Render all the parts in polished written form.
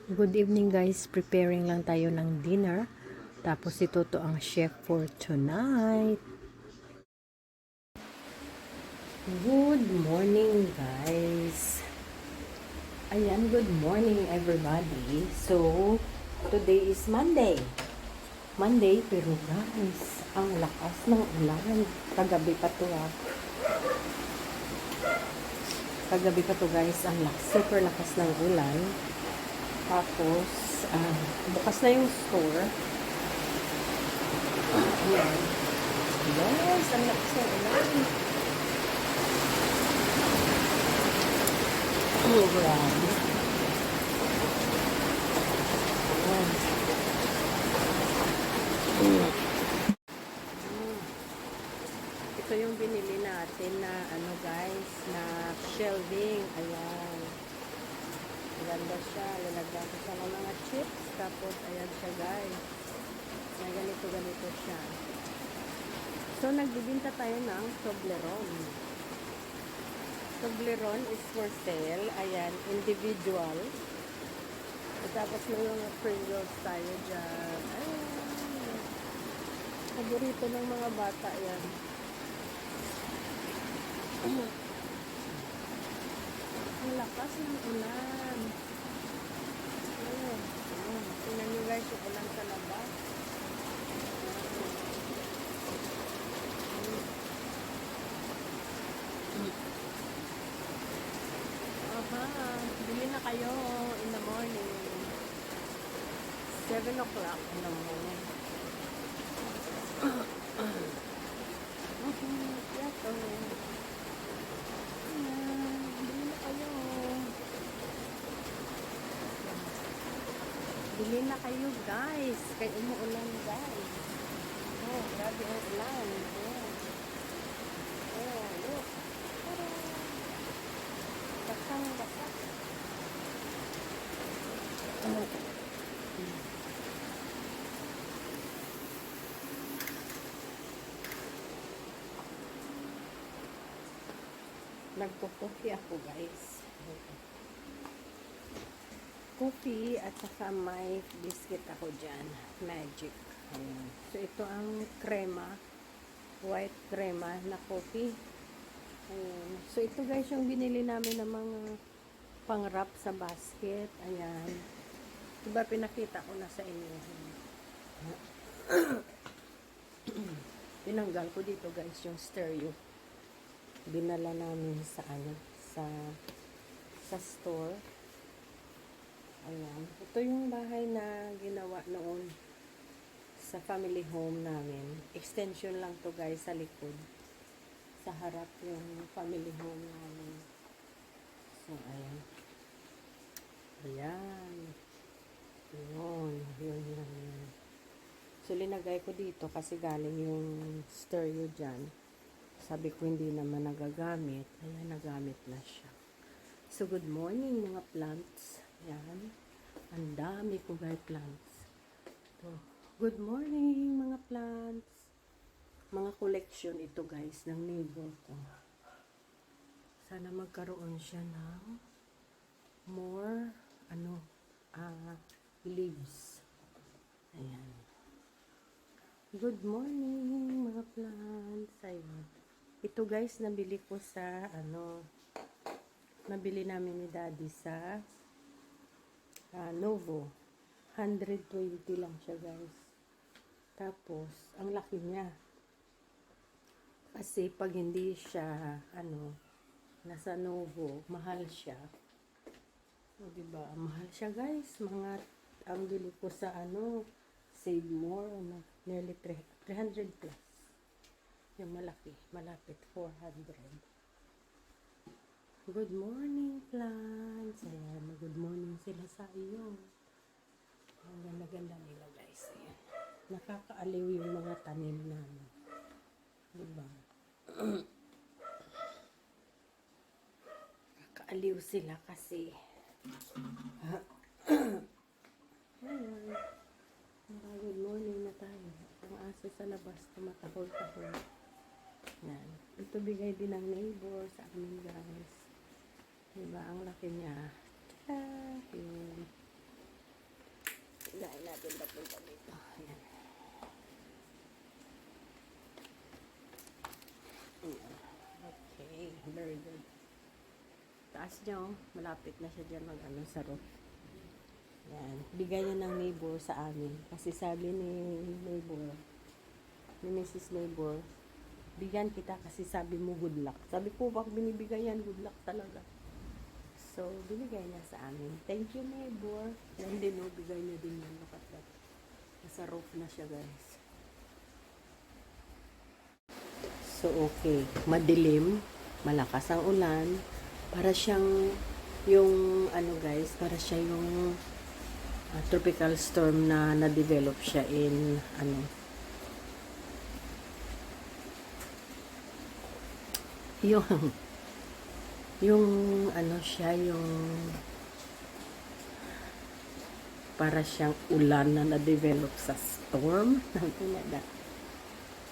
Good evening guys, preparing lang tayo ng dinner. Tapos si Toto ang chef for tonight. Good morning guys. Ayan, good morning everybody. So, today is Monday. Monday, pero guys, ang lakas ng ulan. Kagabi pa to Kagabi pa to guys, ang super lakas ng ulan. Tapos, bukas na yung store. Ayan. Yes, ang lakas ng ulan. Oh, grabe. Ayan. Ito yung binili natin na ano guys, na shelving. Ayan. Ganda siya. Lalagyan ko siya ng mga chips. Tapos, ayan siya guys. Na ganito siya. So, nagbibinta tayo ng Toblerone. Toblerone is for sale. Ayan, individual. At tapos may mga Pringles tayo dyan. Ayan. Paborito ng mga bata yan. Ang lakas ng ulan. Ayan. Tingnan nyo guys yung ulan sa labas. Bili na kayo in the morning. 7 o'clock in the morning. Yato. Bili na kayo. Bili na kayo guys. Kaya umuulan guys. Oh, grabe ang ulan. Oh, look. Basang-basang. Nagpo-coffee ako guys. Coffee at saka may biscuit ako dyan. Magic. Ayan. So ito ang crema. White crema na coffee. Ayan. So ito guys yung binili namin ng mga pang-wrap sa basket. Ayan. Diba pinakita ko na sa inyo. Tinanggal ko dito guys yung stereo. Dinala namin sa sa store. Ayan. Ito yung bahay na ginawa noon sa family home namin. Extension lang to guys sa likod. Sa harap yung family home namin. So, ayan. Ayan. Yun. So, linagay ko dito kasi galing yung stereo dyan. Sabi ko hindi naman nagagamit. Ayan, nagamit na siya. So, good morning mga plants. Ayan. Ang dami ko guys plants. So, good morning mga plants. Mga collection ito guys ng neighbor ko. Sana magkaroon siya ng more leaves. Ayan. Good morning mga plants. Ayan. Ito guys nabili ko sa nabili namin ni Daddy sa Novo. 120 lang siya guys. Tapos ang laki niya. Kasi pag hindi siya nasa Novo, mahal siya. O diba? Mahal siya guys. Ang bili ko sa Save More, nearly 300 plus. Yung malaki, malapit 400. Good morning plants. Ayan, good morning sila sa iyo. Ang ganda-ganda nila guys. Ayan. Nakakaaliw yung mga tanim namin. Diba? Nakakaaliw sila kasi ayan. Good morning na tayo. Ang aso sa labas tumatahol-tahol. Yan. Ito bigay din ng neighbor sa amin guys. Diba? Ang laki niya. Yun. taas niya, oh. Malapit na siya dyan mag-ano sa roof. Yan. Bigay niya ng neighbor sa amin. Kasi sabi ni neighbor, ni Mrs. Neighbor, bigyan kita kasi sabi mo good luck. Sabi ko, bak binibigay yan, good luck talaga. So, binigay niya sa amin. Thank you, neighbor. Yan din, oh, bigay niya din yan. Look at that. Nasa roof na siya, guys. So, okay. Madilim. Malakas ang ulan. Para siyang yung, ano guys, para siya yung tropical storm na na-develop siya in, ano, yung ano siya, yung para siyang ulan na na-develop sa storm.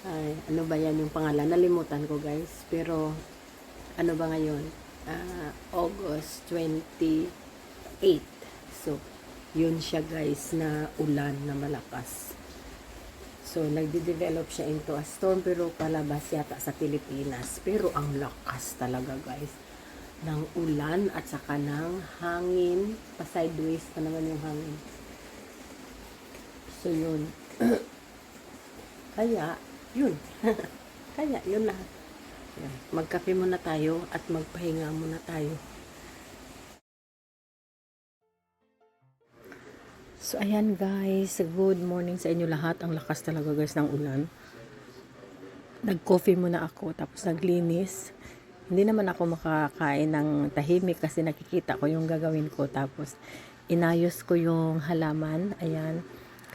Ay, ano ba yan yung pangalan? Nalimutan ko guys. Pero, ano ba ngayon? August 28. So, yun siya guys na ulan na malakas. So, nagde-develop siya into a storm pero palabas yata sa Pilipinas. Pero ang lakas talaga guys ng ulan at saka ng hangin. Pa-sideways pa naman yung hangin. So, yun. Kaya, yun. Kaya, yun lahat. Yan. Magkape muna tayo at magpahinga muna tayo. So, ayan guys. Good morning sa inyo lahat. Ang lakas talaga guys ng ulan. Nag-coffee muna ako tapos naglinis. Hindi naman ako makakain ng tahimik kasi nakikita ko yung gagawin ko. Tapos, inayos ko yung halaman. Ayan.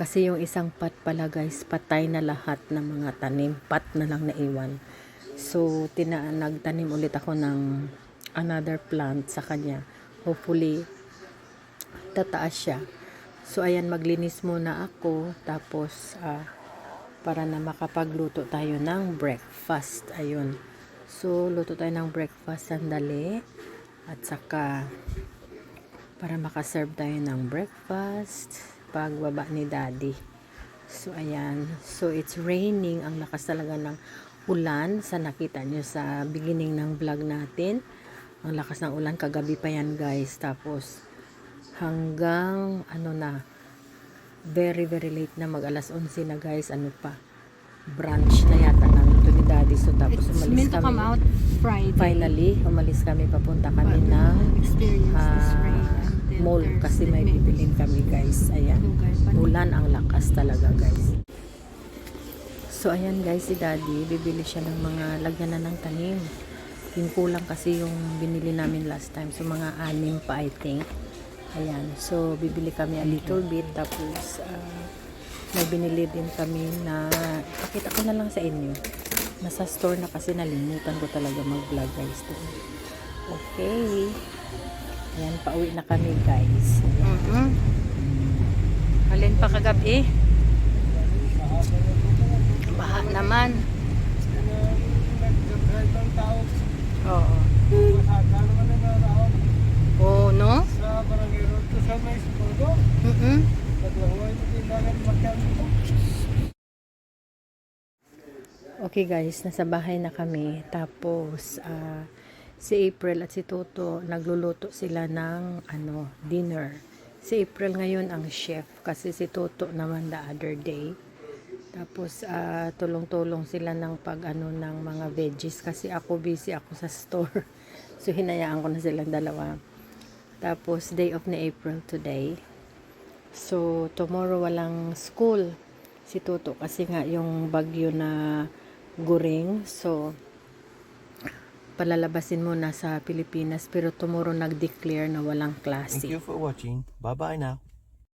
Kasi yung isang pot pala guys, patay na lahat ng mga tanim. Pot na lang naiwan. So, nagtanim ulit ako ng another plant sa kanya. Hopefully, tataas siya. So, ayan, maglinis muna ako. Tapos, para na makapagluto tayo ng breakfast. Ayun. So, luto tayo ng breakfast sandali. At saka, para makaserve tayo ng breakfast pagbaba ni daddy. So, ayan. So, it's raining. Ang lakas talaga ng ulan. Sa nakita nyo sa beginning ng vlog natin. Ang lakas ng ulan. Kagabi pa yan, guys. Tapos, hanggang, ano na, very, very late na. Mag alas 11 na, guys. Ano pa? Brunch na yata ng ito ni daddy. So, tapos umalis kami. Come out Friday. Finally, umalis kami. Papunta kami ng mall kasi may bibilin kami guys. Ayan. Ulan ang lakas talaga guys. So ayan guys, si daddy bibili siya ng mga lagyan na ng tanim. Yung kulang kasi yung binili namin last time. So mga 6 pa I think. Ayan. So bibili kami a little bit. Tapos may binili din kami na pakita ko na lang sa inyo. Nasa store na kasi nalimutan ko talaga mag-vlog guys. Okay. Ayan, pauwi na kami guys. Alin pa kagabi? Baha naman. Oo. Oo, no? Okay guys, nasa bahay na kami. Tapos, si April at si Toto nagluluto sila ng dinner. Si April ngayon ang chef kasi si Toto naman the other day. Tapos tulong-tulong sila ng ng mga veggies kasi ako busy ako sa store. So hinayaan ko na silang dalawa. Tapos day off ni April today. So tomorrow walang school si Toto kasi nga yung bagyo na Guring. So palalabasin muna sa Pilipinas pero tomorrow nag-declare na walang klase. Thank you for watching. Bye-bye now.